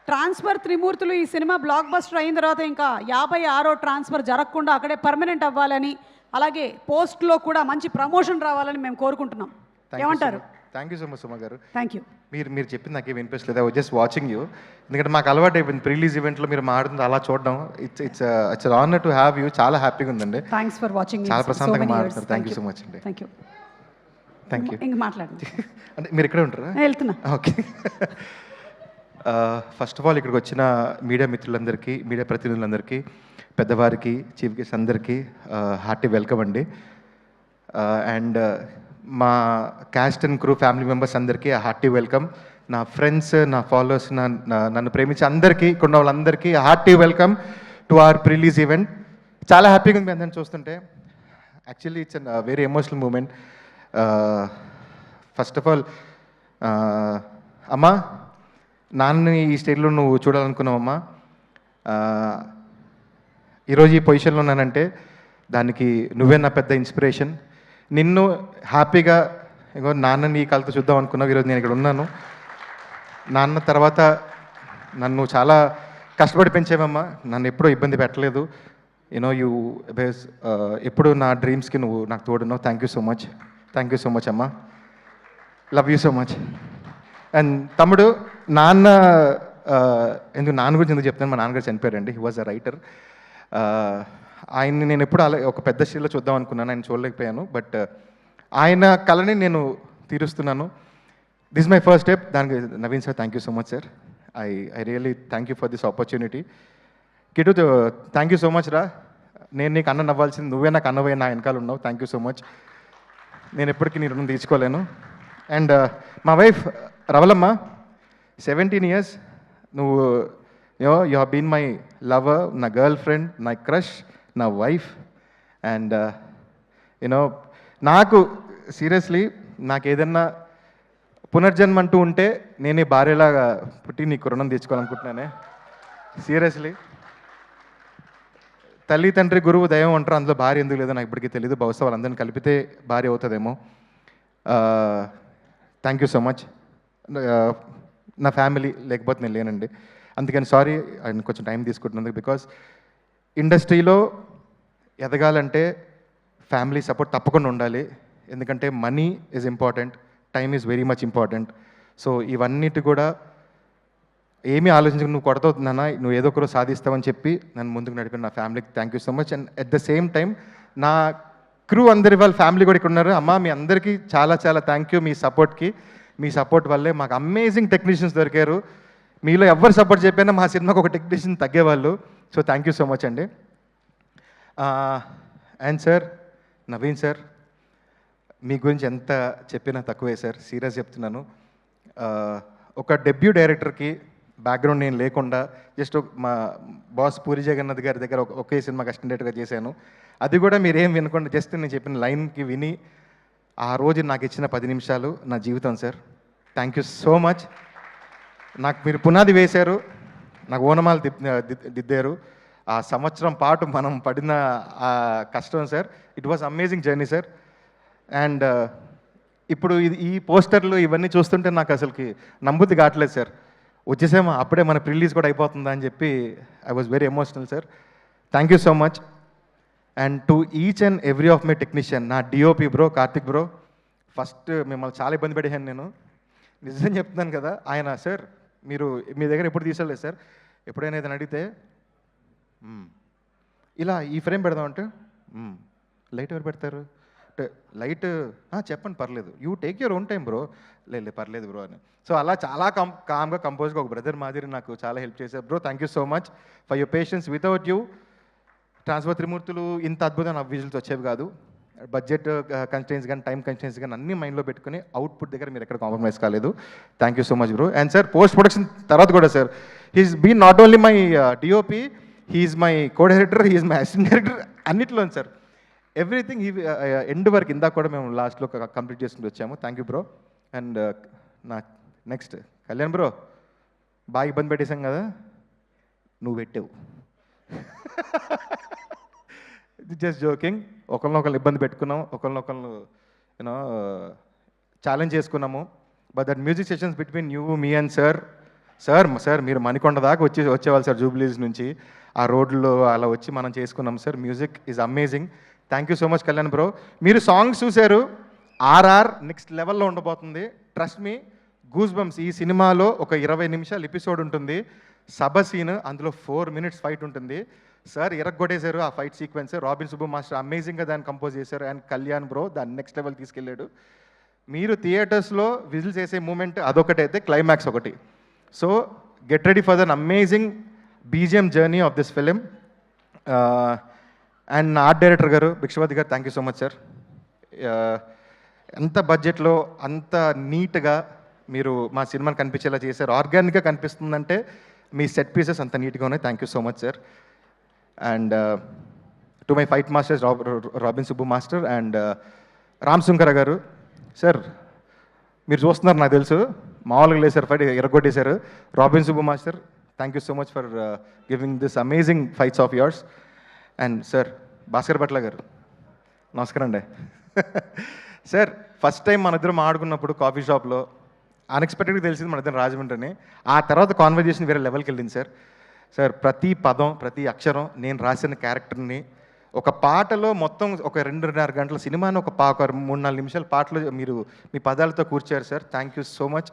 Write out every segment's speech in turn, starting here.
Transfer త్రిమూర్తులు ఈ cinema block buster అయిన తర్వాత ఇంకా 56వ ట్రాన్స్ఫర్ జరగకుండా అక్కడే పర్మనెంట్ అవ్వాలని, అలాగే పోస్ట్లో కూడా మంచి ప్రమోషన్ రావాలని మేము కోరుకుంటున్నాం. ఏమంటారు? Thank you so much Suma గారు. Thank you. మీరు చెప్పింది నాకేం వినిపించలేదు. I just watching you. ఎందుకంటే మాకు అలవాటు అయిపోయింది ప్రీలీజ్ ఈవెంట్లో మీరు మాట్లాడుతుంది అలా చూడడం. It's honour to have you. చాలా హ్యాపీగా ఉందండి. Thanks for watching. చాలా ప్రశాంతంగా మాట్లాడతారు. థ్యాంక్ యూ సో మచ్ అండి. Thank you. Thank you. ఇంక మాట్లాడండి. అంటే మీరు ఇక్కడే ఉంటారా? వెళ్తున్నా. ఓకే. ఫస్ట్ ఆఫ్ ఆల్ ఇక్కడికి వచ్చిన మీడియా మిత్రులందరికీ, మీడియా ప్రతినిధులందరికీ, పెద్దవారికి, చీఫ్ గెస్ట్ అందరికీ హార్టీ వెల్కమ్ అండి. అండ్ మా cast and crew family members అందరికీ హార్టీ వెల్కమ్. నా ఫ్రెండ్స్, నా ఫాలోవర్స్, నన్ను ప్రేమించే అందరికీ, ఇక్కడ ఉన్న వాళ్ళందరికీ hearty welcome to our prerelease event. చాలా హ్యాపీగా ఉంది అందరిని చూస్తుంటే. Actually it's an very emotional moment. First of all అమ్మా, నాన్నని ఈ స్టేజ్లో నువ్వు చూడాలనుకున్నావమ్మా. ఈరోజు ఈ పొజిషన్లో ఉన్నానంటే దానికి నువ్వే నా పెద్ద ఇన్స్పిరేషన్. నిన్ను హ్యాపీగా ఇంకో నాన్నని ఈ కళ్ళతో చూద్దాం అనుకున్నావు. ఈరోజు నేను ఇక్కడ ఉన్నాను. నాన్న తర్వాత నన్ను చాలా కష్టపడి పెంచేవమ్మా. నన్ను ఎప్పుడూ ఇబ్బంది పెట్టలేదు. యూనో యూ బేస్ ఎప్పుడు నా డ్రీమ్స్కి నువ్వు నాకు తోడున్నావు. Thank you so much. Thank you so much అమ్మా. Love you so much. And తమ్ముడు, నాన్న నాన్న గురించి ఎందుకు చెప్తాను, మా నాన్నగారు చనిపోయారండి. He was a writer. ఆయన్ని నేను ఎప్పుడు అలా ఒక పెద్ద స్టేజ్లో చూద్దాం అనుకున్నాను, ఆయన చూడలేకపోయాను. బట్ ఆయన కళని నేను తీరుస్తున్నాను. This my first step. దానికి Naveen sir thank you so much sir. I really thank you for this opportunity. Kittu thank you so much రా. నేను నీకు అన్న నవ్వాల్సింది, నువ్వే నాకు అన్నవే నా వెనకాల ఉన్నావు. Thank you so much. నేను ఎప్పటికీ నీ రుణం తీసుకోలేను. అండ్ మా వైఫ్ రవలమ్మ, 17 years నువ్వు you have been my lover, నా గర్ల్ ఫ్రెండ్, నా క్రష్, నా వైఫ్. అండ్ యూనో నాకు సీరియస్లీ నాకు ఏదన్నా పునర్జన్మ అంటూ ఉంటే నేనే భార్యలాగా పుట్టి నీకు రుణం తీర్చుకోవాలనుకుంటున్నానే. సీరియస్లీ, తల్లి తండ్రి గురువు దైవం అంటారు. అందులో భార్య ఎందుకు లేదో నాకు ఇప్పటికీ తెలియదు. బహుశా వాళ్ళందరినీ కలిపితే భార్య అవుతుందేమో. Thank you so much. నా ఫ్యామిలీ లేకపోతే నేను లేనండి. అందుకని సారీ ఆయన కొంచెం టైం తీసుకుంటున్నందుకు. బికాస్ ఇండస్ట్రీలో ఎదగాలంటే ఫ్యామిలీ సపోర్ట్ తప్పకుండా ఉండాలి. ఎందుకంటే money is important, time is very much important. So ఇవన్నిటి కూడా ఏమీ ఆలోచించక నువ్వు కొడతావుతున్నానా, నువ్వు ఏదో ఒకరు సాధిస్తావని చెప్పి నన్ను ముందుకు నడిపిన నా ఫ్యామిలీకి thank you so much. And at the same time నా క్రూ అందరి వాళ్ళ ఫ్యామిలీ కూడా ఇక్కడ ఉన్నారు. అమ్మ, మీ అందరికీ చాలా చాలా థ్యాంక్ యూ మీ సపోర్ట్కి. మీ సపోర్ట్ వల్లే మాకు అమేజింగ్ టెక్నీషియన్స్ దొరికారు. మీలో ఎవరు సపోర్ట్ చెప్పినా మా సినిమాకి ఒక టెక్నీషియన్ తగ్గేవాళ్ళు. So thank you so much అండి. అండ్ సార్, నవీన్ సార్, మీ గురించి ఎంత చెప్పినా తక్కువే సార్. సీరియస్ చెప్తున్నాను. ఒక డెబ్యూ డైరెక్టర్కి బ్యాక్గ్రౌండ్ నేను లేకుండా జస్ట్ మా బాస్ పూరి జగన్నాథ్ గారి దగ్గర ఒకే సినిమాకి అసిస్టెంట్ డైరెక్టర్గా చేశాను. అది కూడా మీరేం వినకుండా జస్ట్ నేను చెప్పిన లైన్కి విని ఆ రోజు నాకు ఇచ్చిన 10 నిమిషాలు నా జీవితం sir. Thank you so much. నాకు మీరు పునాది వేశారు, నాకు ఓనమాలు దిద్దారు. ఆ సంవత్సరం పాటు మనం పడిన ఆ కష్టం sir, it was amazing journey sir. And ఇప్పుడు ఈ పోస్టర్లు ఇవన్నీ చూస్తుంటే నాకు అసలుకి నమ్ముద్ది కావట్లేదు సార్. వచ్చేసేమో అప్పుడే మన రిలీజ్ కూడా అయిపోతుందా అని చెప్పి I was very emotional sir. Thank you so much. And to each and every of my technician, నా DOP bro, Karthik bro, first మిమ్మల్ని చాలా ఇబ్బంది పెట్టాను నేను, నిజం చెప్తున్నాను కదా. ఆయన సార్ మీరు మీ దగ్గర ఎప్పుడు తీసుకోలేదు సార్, ఎప్పుడైనా ఏదైనా అడిగితే ఇలా ఈ ఫ్రేమ్ పెడదామంటే లైట్ ఎవరు పెడతారు, లైట్ చెప్పండి పర్లేదు, you take your own time bro, లేదు పర్లేదు బ్రో అని. సో అలా చాలా కామ్గా కంపోజ్గా ఒక బ్రదర్ మాదిరి నాకు చాలా హెల్ప్ చేశారు bro. Thank you so much for your patience. Without you transfer Trimurthulu ఇంత అద్భుతమైన విజువల్స్ వచ్చేవి కాదు. బడ్జెట్ కన్స్టెన్స్ కానీ టైం కన్స్టెన్స్ కానీ అన్ని మైండ్లో పెట్టుకుని అవుట్పుట్ దగ్గర మీరు ఎక్కడ కాంప్రమైజ్ కాలేదు. Thank you so much bro. And sir post production తర్వాత కూడా sir, he's been not only my DOP, he's my co director, he's my assistant director, అన్నిట్లో సార్ ఎవ్రీథింగ్. ఈ ఎండ్ వరకు ఇందాక కూడా మేము లాస్ట్లో కంప్లీట్ చేసుకుంటూ వచ్చాము. Thank you bro. అండ్ నా నెక్స్ట్ కళ్యాణ్ బ్రో, బాగా ఇబ్బంది పెట్టేశాం కదా, నువ్వు పెట్టావు. Just joking. ఒకరినొకరు ఇబ్బంది పెట్టుకున్నాం, ఒకరినొకరు ఛాలెంజ్ చేసుకున్నాము. But that music sessions between you, me and sir sir మీరు మణికొండ దాకా వచ్చేవాళ్ళు సార్ జూబ్లీస్ నుంచి. ఆ రోడ్లో అలా వచ్చి మనం చేసుకున్నాం sir. Music is amazing. Thank you so much Kalyan bro. మీరు సాంగ్స్ చూశారు, ఆర్ఆర్ నెక్స్ట్ లెవెల్లో ఉండబోతుంది. Trust me, goose bumps. ఈ సినిమాలో ఒక 20 నిమిషాలు ఎపిసోడ్ ఉంటుంది. సభ సీన్, అందులో 4 minutes ఫైట్ ఉంటుంది. సార్ ఇరగ్గొట్టేశారు ఆ fight sequence. Robin Subbu master అమేజింగ్గా దాన్ని కంపోజ్ చేశారు. అండ్ కళ్యాణ్ బ్రో దాన్ని నెక్స్ట్ లెవెల్ తీసుకెళ్ళాడు. మీరు థియేటర్స్లో విజిల్స్ వేసే మూమెంట్ అదొకటైతే, క్లైమాక్స్ ఒకటి. So get ready for than amazing BGM journey of this film. And నా ఆర్ట్ డైరెక్టర్ గారు భిక్షపతి గారు, thank you so much sir. ఎంత బడ్జెట్లో అంత నీట్గా మీరు మా సినిమాని కనిపించేలా చేశారు. ఆర్గానిక్గా కనిపిస్తుందంటే మీ సెట్ పీసెస్ అంత నీట్గా ఉన్నాయి. Thank you so much sir. And to my fight masters Robin Subbu master and Ram Sunkara గారు. సార్ మీరు చూస్తున్నారు నాకు తెలుసు, మామూలుగా లేదు సార్, ఫైట్ ఎరగొట్టేశారు. Robin Subbu master, thank you so much for giving this amazing fights of yours. And sir Bhaskar Bhatla గారు, నమస్కారం అండి. సార్ ఫస్ట్ టైం మన ఇద్దరం ఆడుకున్నప్పుడు కాఫీ షాప్లో అన్ఎక్స్పెక్టెడ్గా తెలిసింది మన ఇద్దరం రాజమండ్రిని. ఆ తర్వాత కాన్వర్జేషన్ వేరే లెవెల్కి వెళ్ళింది సార్. సార్ ప్రతి పదం, ప్రతి అక్షరం, నేను రాసిన క్యారెక్టర్ని ఒక పాటలో మొత్తం ఒక 2.5 గంటల సినిమాని ఒక 3-4 నిమిషాల పాటలో మీరు మీ పదాలతో కూర్చారు sir. Thank you so much.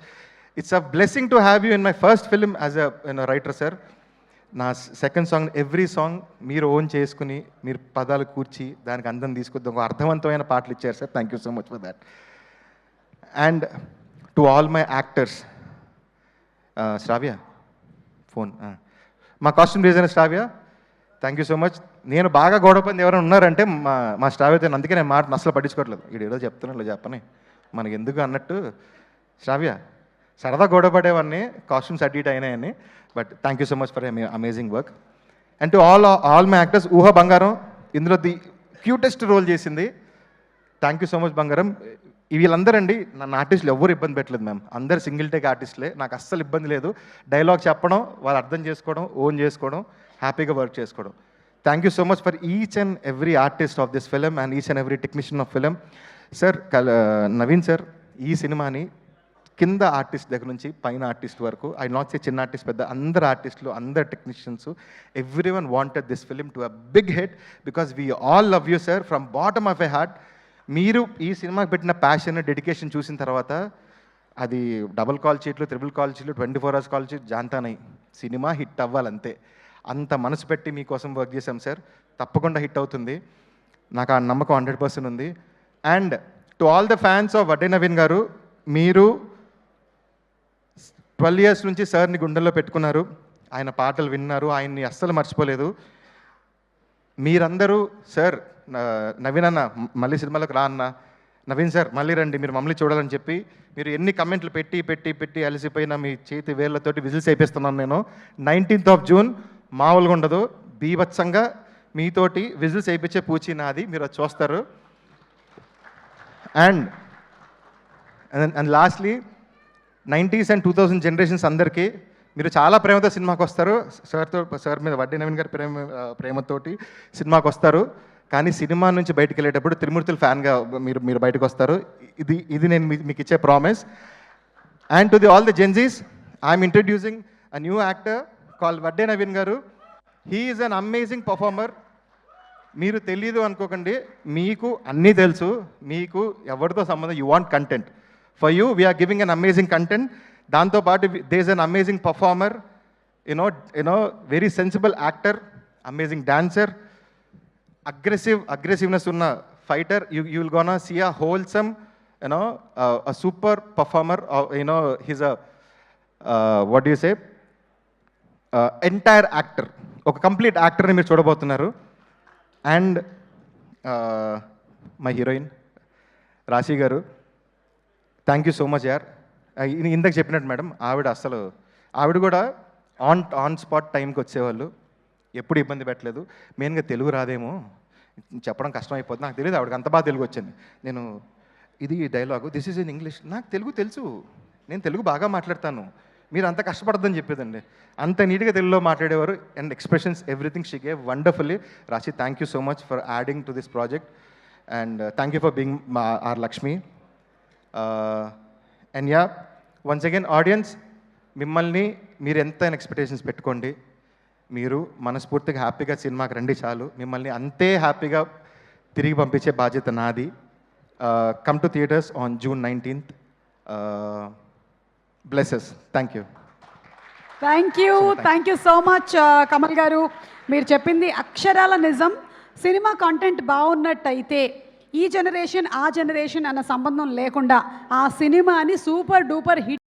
It's a blessing to have you in my first film as a writer sir. నా సెకండ్ సాంగ్, ఎవ్రీ సాంగ్ మీరు ఓన్ చేసుకుని మీరు పదాలు కూర్చి దానికి అందం తీసుకొద్దాం ఒక అర్థవంతమైన పాటలు ఇచ్చారు sir. Thank you so much for that. And to all my actors, Shravya phone, మా costume designer Shravya, thank you so much. నేను బాగా గొడవపంది ఎవరైనా ఉన్నారంటే మా శ్రావ్యతో, అందుకే నేను మాట అసలు పట్టించుకోవట్లేదు. వీడు ఏదో చెప్తున్నాను ఇలా చెప్పని మనకి ఎందుకు అన్నట్టు. శ్రావ్య సరదా గొడవపడేవాడిని, కాస్ట్యూమ్స్ అడ్డీట్ అయినాయని. But thank you so much for amazing work. And to all my actors, Ooha బంగారం ఇందులో ది క్యూటెస్ట్ రోల్ చేసింది. థ్యాంక్ యూ సో మచ్ బంగారం. వీళ్ళందరండి నన్ను ఆర్టిస్టులు ఎవరు ఇబ్బంది పెట్టలేదు మ్యామ్, అందరు సింగిల్ టేక్ ఆర్టిస్టులే. నాకు అస్సలు ఇబ్బంది లేదు. డైలాగ్ చెప్పడం, వాళ్ళు అర్థం చేసుకోవడం, ఓన్ చేసుకోవడం, హ్యాపీగా వర్క్ చేసుకోవడం. Thank you so much for each and every artist of this film and each and every technician of film. Sir Naveen sir, ఈ సినిమాని కింద ఆర్టిస్ట్ దగ్గర నుంచి పైన ఆర్టిస్ట్ వరకు, ఐ నాట్ సే చిన్న ఆర్టిస్ట్ పెద్ద, అందరు ఆర్టిస్టులు, అందరు technicians, every one wanted this film to a big hit because we all love you sir from bottom of a heart. మీరు ఈ సినిమాకి పెట్టిన ప్యాషన్, డెడికేషన్ చూసిన తర్వాత అది డబుల్ కాల్ షీట్లు, త్రిబుల్ కాల్ షీట్లు, 24 hours కాల్ షీట్ జాంతానై సినిమా హిట్ అవ్వాలంతే. అంత మనసు పెట్టి మీకోసం వర్క్ చేశాం సార్. తప్పకుండా హిట్ అవుతుంది, నాకు ఆ నమ్మకం 100% ఉంది. And to all the fans of Vadde Naveen గారు, మీరు 12 years నుంచి సార్ని గుండెల్లో పెట్టుకున్నారు, ఆయన పాటలు విన్నారు, ఆయన్ని అస్సలు మర్చిపోలేదు. మీరందరూ సార్ నవీన్ అన్న మళ్ళీ సినిమాలకు రా అన్న, నవీన్ సార్ మళ్ళీ రండి, మీరు మమ్మల్ని చూడాలని చెప్పి మీరు ఎన్ని కమెంట్లు పెట్టి పెట్టి పెట్టి అలసిపోయినా మీ చేతి వేళ్ళతోటి విజిల్స్ అయిపోస్తున్నాను నేను. 19th June మామూలుగా ఉండదు, బీభత్సంగా మీతోటి విజిల్స్ అయిపించే పూచి నాది, మీరు అది చూస్తారు. And lastly 90s and 2000 generations అందరికీ మీరు చాలా ప్రేమతో సినిమాకి వస్తారు. సార్ మీద వడ్డీ నవీన్ గారి ప్రేమతోటి సినిమాకి వస్తారు. కానీ సినిమా నుంచి బయటకు వెళ్ళేటప్పుడు త్రిమూర్తులు ఫ్యాన్గా మీరు బయటకు వస్తారు. ఇది నేను మీకు ఇచ్చే promise. And to all the Gen Zs, I'm introducing a new actor call Vadde Naveen garu. He is an amazing performer. మీరు తెలీదు అనుకోకండి, మీకు అన్నీ తెలుసు. మీకు ఎవరితో సంబంధం, you want content. For you we're giving an amazing content. దాంతోపాటు they is an amazing performer, you know very sensible actor, amazing dancer, aggressiveness ఉన్న fighter. You will gonna see a wholesome, a super performer. He's a what do you say, entire actor, ఒక complete యాక్టర్ని మీరు చూడబోతున్నారు. And my heroine రాశి గారు, thank you so much యార్. ఇందాక చెప్పినట్టు madam, ఆవిడ కూడా ఆన్ స్పాట్ టైంకి వచ్చేవాళ్ళు, ఎప్పుడు ఇబ్బంది పెట్టలేదు. మెయిన్గా తెలుగు రాదేమో, చెప్పడం కష్టం అయిపోతుంది, నాకు తెలియదు ఆవిడకి అంత బాగా తెలుగు వచ్చింది. నేను ఇది dialogue, this is in English, నాకు తెలుగు తెలుసు, నేను తెలుగు బాగా మాట్లాడతాను, మీరు అంత కష్టపడద్దని చెప్పేదండి. అంత నీట్గా తెలుగులో మాట్లాడేవారు. And expressions, everything she gave wonderfully. Rashi, thank you so much for adding to this project and thank you for being our Lakshmi. And yeah, once again audience, మిమ్మల్ని మీరు ఎంత ఎక్స్పెక్టేషన్స్ పెట్టుకోండి, మీరు మనస్ఫూర్తిగా హ్యాపీగా సినిమాకి రండి చాలు. మిమ్మల్ని అంతే హ్యాపీగా తిరిగి పంపించే బాధ్యత నాది. Come to theatres on June 19th. Blesses. Thank you. Thank you so much Kamal గారు. మీరు చెప్పింది అక్షరాల నిజం. సినిమా కంటెంట్ బాగున్నట్టయితే ఈ జనరేషన్ ఆ జనరేషన్ అన్న సంబంధం లేకుండా ఆ సినిమాని సూపర్ డూపర్ హిట్